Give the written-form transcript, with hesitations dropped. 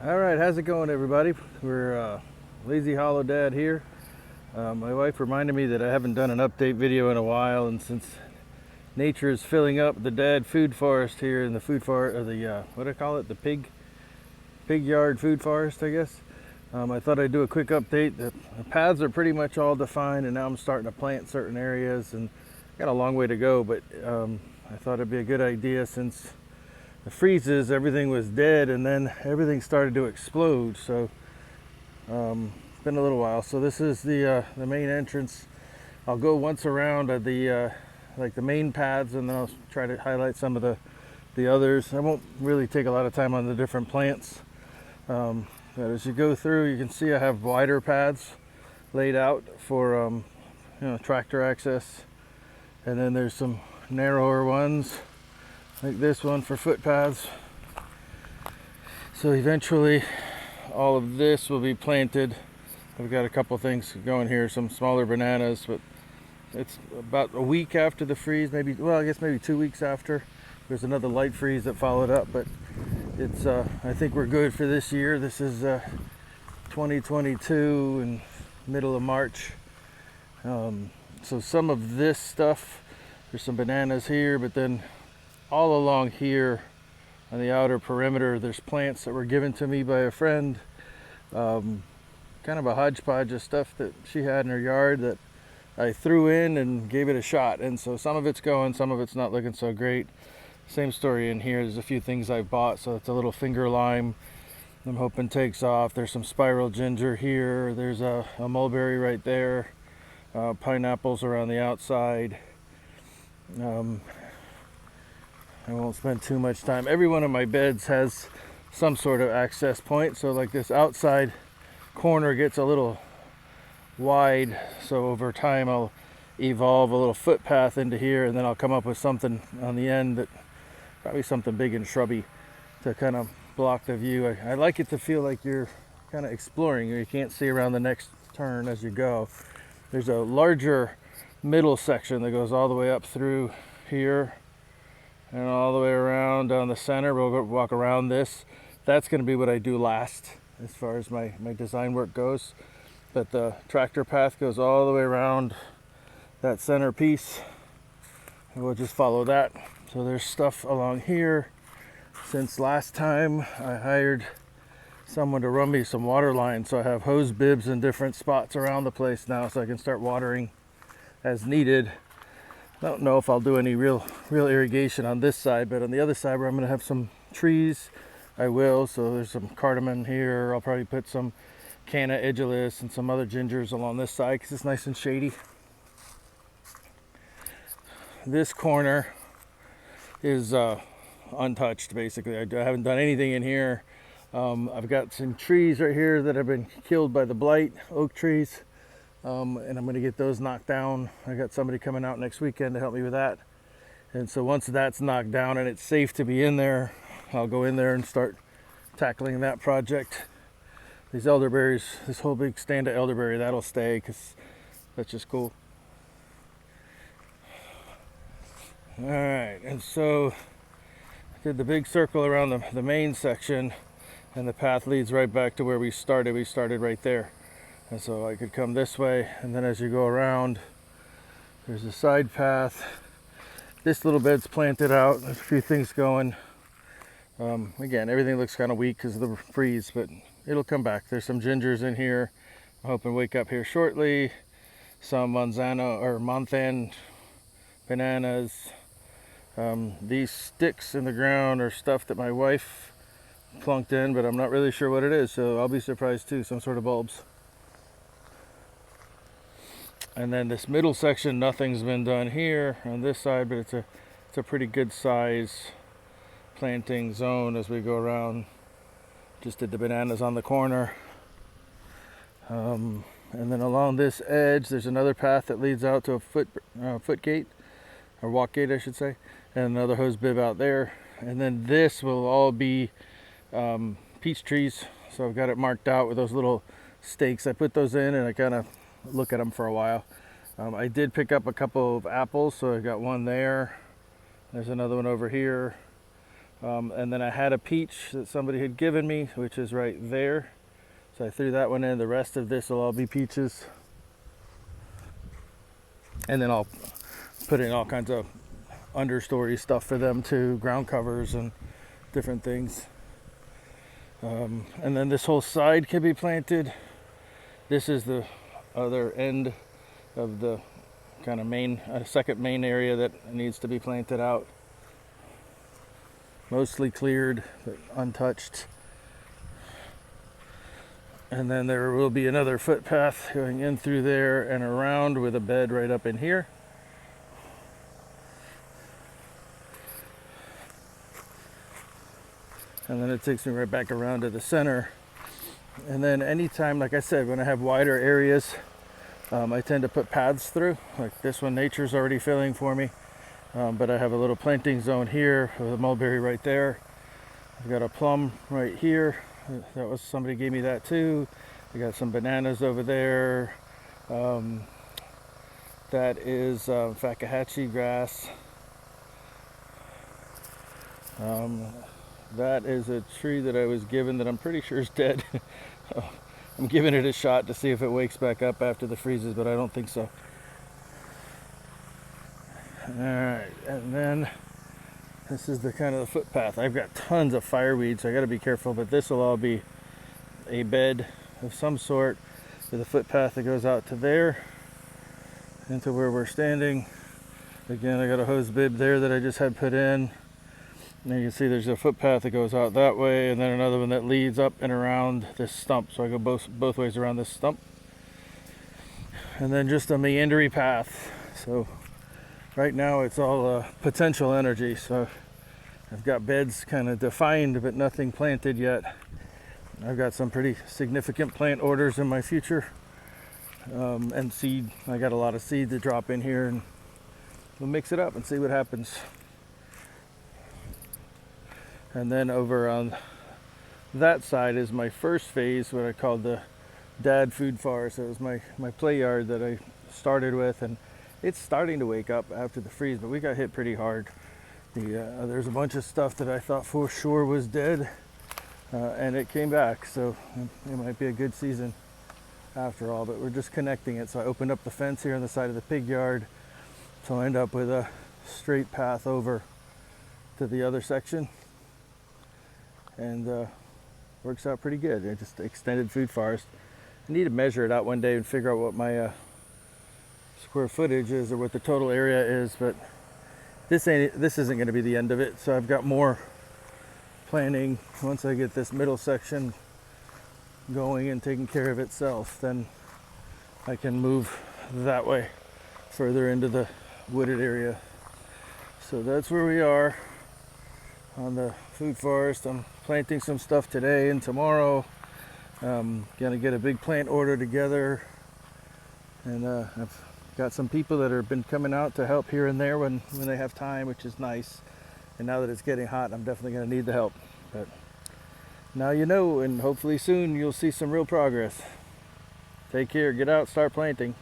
All right, how's it going, everybody? We're Lazy Hollow Dad here. My wife reminded me that I haven't done an update video in a while, and since nature is filling up the dad food forest here in the food forest, or the what do I call it? The pig yard food forest, I guess. I thought I'd do a quick update. The paths are pretty much all defined, and now I'm starting to plant certain areas, and got a long way to go. But I thought it'd be a good idea since the freezes, everything was dead, and then everything started to explode. So it's been a little while. So this is the main entrance. I'll go once around at the like the main paths, and then I'll try to highlight some of the others. I won't really take a lot of time on the different plants. But as you go through, you can see I have wider paths laid out for tractor access, and then there's some narrower ones like this one for footpaths. So eventually all of this will be planted. I've got a couple things going here, some smaller bananas, but it's about a week after the freeze, maybe, well, I guess maybe 2 weeks after. There's another light freeze that followed up, but it's I think we're good for this year. This is 2022 and middle of March. So some of this stuff, there's some bananas here, but then all along here on the outer perimeter, there's plants that were given to me by a friend. Kind of a hodgepodge of stuff that she had in her yard that I threw in and gave it a shot. And so some of it's going, some of it's not looking so great. Same story in here. There's a few things I've bought. So it's a little finger lime I'm hoping takes off. There's some spiral ginger here. There's a mulberry right there. Pineapples around the outside. I won't spend too much time. Every one of my beds has some sort of access point. So like this outside corner gets a little wide. So over time I'll evolve a little footpath into here, and then I'll come up with something on the end that probably something big and shrubby to kind of block the view. I like it to feel like you're kind of exploring. You can't see around the next turn as you go. There's a larger middle section that goes all the way up through here and all the way around down the center. We'll go walk around this. That's going to be what I do last as far as my design work goes. But the tractor path goes all the way around that center piece, and we'll just follow that. So there's stuff along here. Since last time I hired someone to run me some water lines, so I have hose bibs in different spots around the place now, so I can start watering as needed. I don't know if I'll do any real irrigation on this side, but on the other side where I'm going to have some trees, I will. So there's some cardamom here. I'll probably put some canna aegilis and some other gingers along this side because it's nice and shady. This corner is untouched, basically. I haven't done anything in here. I've got some trees right here that have been killed by the blight, oak trees. And I'm going to get those knocked down. I got somebody coming out next weekend to help me with that. And so once that's knocked down and it's safe to be in there, I'll go in there and start tackling that project. These elderberries, this whole big stand of elderberry, that'll stay because that's just cool. All right, and so I did the big circle around the main section, and the path leads right back to where we started. We started right there. And so I could come this way, and then as you go around, there's a side path. This little bed's planted out. There's a few things going. Again, everything looks kind of weak because of the freeze, but it'll come back. There's some gingers in here. I'm hoping to wake up here shortly. Some Monthan bananas. These sticks in the ground are stuff that my wife plunked in, but I'm not really sure what it is, so I'll be surprised too. Some sort of bulbs. And then this middle section, nothing's been done here on this side, but it's a pretty good size planting zone as we go around. Just did the bananas on the corner. And then along this edge, there's another path that leads out to a foot gate, or walk gate, I should say, and another hose bib out there. And then this will all be peach trees. So I've got it marked out with those little stakes. I put those in and I kind of look at them for a while. I did pick up a couple of apples, so I got one there. There's another one over here. And then I had a peach that somebody had given me, which is right there. So I threw that one in. The rest of this will all be peaches. And then I'll put in all kinds of understory stuff for them too, ground covers and different things. And then this whole side can be planted. This is the other end of the kind of main, second main area that needs to be planted out. Mostly cleared, but untouched. And then there will be another footpath going in through there and around with a bed right up in here. And then it takes me right back around to the center. And then anytime, like I said, when I have wider areas, I tend to put paths through. Like this one, nature's already filling for me. But I have a little planting zone here with a mulberry right there. I've got a plum right here. That was, somebody gave me that too. I got some bananas over there. That is Fakahatchee grass. That is a tree that I was given that I'm pretty sure is dead. I'm giving it a shot to see if it wakes back up after the freezes, but I don't think so. Alright, and then this is the kind of the footpath. I've got tons of fireweed, so I got to be careful, but this will all be a bed of some sort with a footpath that goes out to there into where we're standing. Again, I got a hose bib there that I just had put in. And you can see there's a footpath that goes out that way, and then another one that leads up and around this stump. So I go both ways around this stump. And then just a meandery path. So right now it's all potential energy. So I've got beds kind of defined, but nothing planted yet. I've got some pretty significant plant orders in my future. And seed. I got a lot of seed to drop in here, and we'll mix it up and see what happens. And then over on that side is my first phase, what I called the dad food forest. It was my play yard that I started with, and it's starting to wake up after the freeze, but we got hit pretty hard. There's a bunch of stuff that I thought for sure was dead, and it came back, so it might be a good season after all, but we're just connecting it. So I opened up the fence here on the side of the pig yard, so I end up with a straight path over to the other section. And works out pretty good. I just extended food forest. I need to measure it out one day and figure out what my square footage is or what the total area is, but this isn't going to be the end of it. So I've got more planning. Once I get this middle section going and taking care of itself, then I can move that way further into the wooded area. So that's where we are on the food forest. I'm planting some stuff today and tomorrow. Gonna get a big plant order together, and I've got some people that have been coming out to help here and there when they have time, which is nice. And now that it's getting hot, I'm definitely gonna need the help. But now you know, and hopefully soon you'll see some real progress. Take care, get out, start planting.